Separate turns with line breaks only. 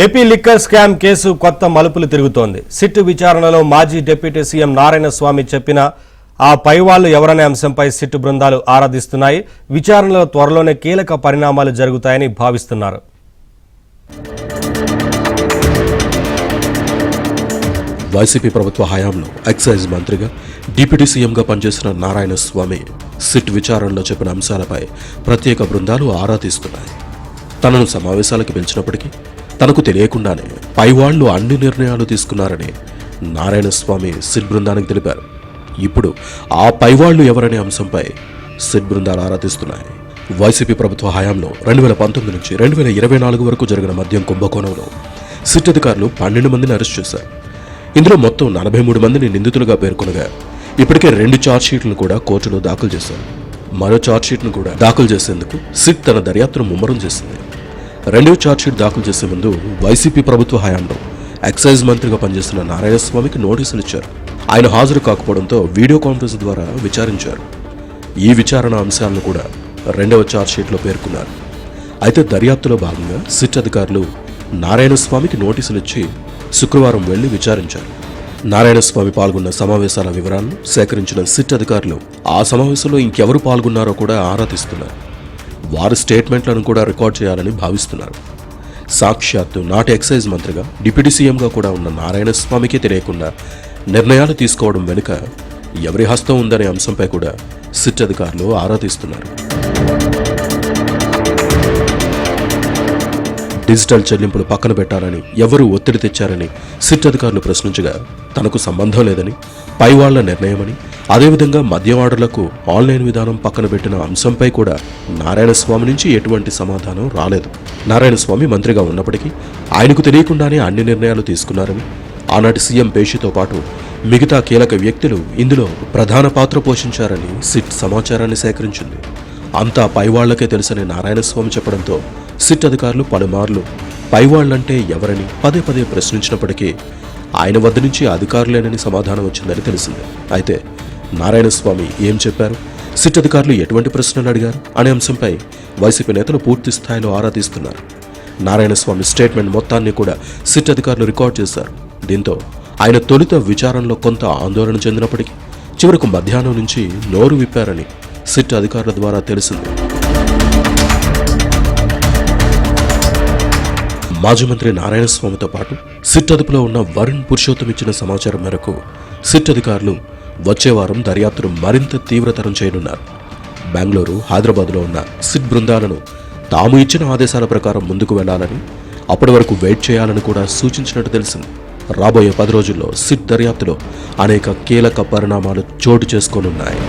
AP liquor scam case కొత్త మలుపులు తిరుగుతోంది. సిట్ విచారణలో మాజీ డిప్యూటీ సీఎం నారాయణస్వామి చెప్పిన ఆ పైవాళ్లు ఎవరనే అంశంపై సిట్ బృందాలు ఆరాధిస్తున్నాయి. విచారణలో త్వరలోనే కీలక పరిణామాలు జరుగుతాయని భావిస్తున్నారు.
వైసీపీ ప్రభుత్వ హయాంలో ఎక్సైజ్ మంత్రిగా డిప్యూటీ సీఎంగా పనిచేసిన నారాయణస్వామి సిట్ విచారణలో చెప్పిన అంశాలపై ప్రత్యేక బృందాలు ఆరా తీస్తున్నాయి. తనను సమావేశాలకు పిలిచినప్పటికీ తనకు తెలియకుండానే పైవాళ్లు అన్ని నిర్ణయాలు తీసుకున్నారని నారాయణస్వామి సిట్ బృందానికి తెలిపారు. ఇప్పుడు ఆ పైవాళ్లు ఎవరనే అంశంపై సిట్ బృందాలు ఆరా తీస్తున్నాయి. వైసీపీ ప్రభుత్వ హయాంలో 2019 నుంచి 2024 వరకు జరిగిన మద్యం కుంభకోణంలో సిట్ అధికారులు 12 మందిని అరెస్ట్ చేశారు. ఇందులో మొత్తం 43 మందిని నిందితులుగా పేర్కొనగా ఇప్పటికే 2 ఛార్జ్షీట్లను కూడా కోర్టులో దాఖలు చేశారు. మరో ఛార్జ్షీట్ను కూడా దాఖలు చేసేందుకు సిట్ తన దర్యాప్తును ముమ్మరం చేసింది. 2వ ఛార్జ్షీట్ దాఖలు చేసే ముందు వైసీపీ ప్రభుత్వ హయాంలో ఎక్సైజ్ మంత్రిగా పనిచేస్తున్న నారాయణస్వామికి నోటీసులు ఇచ్చారు. ఆయన హాజరు కాకపోవడంతో వీడియో కాన్ఫరెన్స్ ద్వారా విచారించారు. ఈ విచారణ అంశాలను కూడా 2వ ఛార్జ్షీట్లో పేర్కొన్నారు. అయితే దర్యాప్తులో భాగంగా సిట్ అధికారులు నారాయణస్వామికి నోటీసులు ఇచ్చి శుక్రవారం వెళ్లి విచారించారు. నారాయణస్వామి పాల్గొన్న సమావేశాల వివరాలను సేకరించిన సిట్ అధికారులు ఆ సమావేశంలో ఇంకెవరు పాల్గొన్నారో కూడా ఆరా తీస్తున్నారు. వారి స్టేట్మెంట్లను కూడా రికార్డ్ చేయాలని భావిస్తున్నారు. సాక్షాత్తు నాటి ఎక్సైజ్ మంత్రిగా డిప్యూటీ సీఎంగా కూడా ఉన్న నారాయణస్వామికి తెలియకుండా నిర్ణయాలు తీసుకోవడం వెనుక ఎవరి హస్తం ఉందనే అంశంపై కూడా సిట్ అధికారులు ఆరా తీస్తున్నారు. డిజిటల్ చెల్లింపులు పక్కన పెట్టాలని ఎవరు ఒత్తిడి తెచ్చారని సిట్ అధికారులు ప్రశ్నించగా తనకు సంబంధం లేదని, పైవాళ్ల నిర్ణయమని, అదేవిధంగా మద్యం ఆర్డర్లకు ఆన్లైన్ విధానం పక్కన పెట్టిన అంశంపై కూడా నారాయణస్వామి నుంచి ఎటువంటి సమాధానం రాలేదు. నారాయణస్వామి మంత్రిగా ఉన్నప్పటికీ ఆయనకు తెలియకుండానే అన్ని నిర్ణయాలు తీసుకున్నారని, ఆనాటి సీఎం పేషితో పాటు మిగతా కీలక వ్యక్తులు ఇందులో ప్రధాన పాత్ర పోషించారని సిట్ సమాచారాన్ని సేకరించింది. అంతా పైవాళ్లకే తెలుసని నారాయణస్వామి చెప్పడంతో సిట్ అధికారులు పలుమార్లు పైవాళ్లంటే ఎవరని పదే పదే ప్రశ్నించినప్పటికీ ఆయన వద్ద నుంచి అధికారులేనని సమాధానం వచ్చిందని తెలిసింది. అయితే నారాయణస్వామి ఏం చెప్పారు, సిట్ అధికారులు ఎటువంటి ప్రశ్నలు అడిగారు అనే అంశంపై వైసీపీ నేతలు పూర్తి స్థాయిలో ఆరా తీస్తున్నారు. నారాయణస్వామి స్టేట్మెంట్ మొత్తాన్ని కూడా సిట్ అధికారులు రికార్డ్ చేశారు. దీంతో ఆయన తొలుత విచారణలో కొంత ఆందోళన చెందినప్పటికీ చివరకు మధ్యాహ్నం నుంచి నోరు విప్పారని సిట్ అధికారుల ద్వారా తెలిసింది. మాజీ మంత్రి నారాయణస్వామితో పాటు సిట్ అదుపులో ఉన్న వరుణ్ పురుషోత్తం ఇచ్చిన సమాచారం మేరకు సిట్ అధికారులు వచ్చే వారం దర్యాప్తును మరింత తీవ్రతరం చేయనున్నారు. బెంగళూరు, హైదరాబాద్లో ఉన్న సిట్ బృందాలను తాము ఇచ్చిన ఆదేశాల ప్రకారం ముందుకు వెళ్లాలని, అప్పటి వరకు వెయిట్ చేయాలని కూడా సూచించినట్టు తెలిసింది. రాబోయే 10 రోజుల్లో సిట్ దర్యాప్తులో అనేక కీలక పరిణామాలు చోటు చేసుకోనున్నాయి.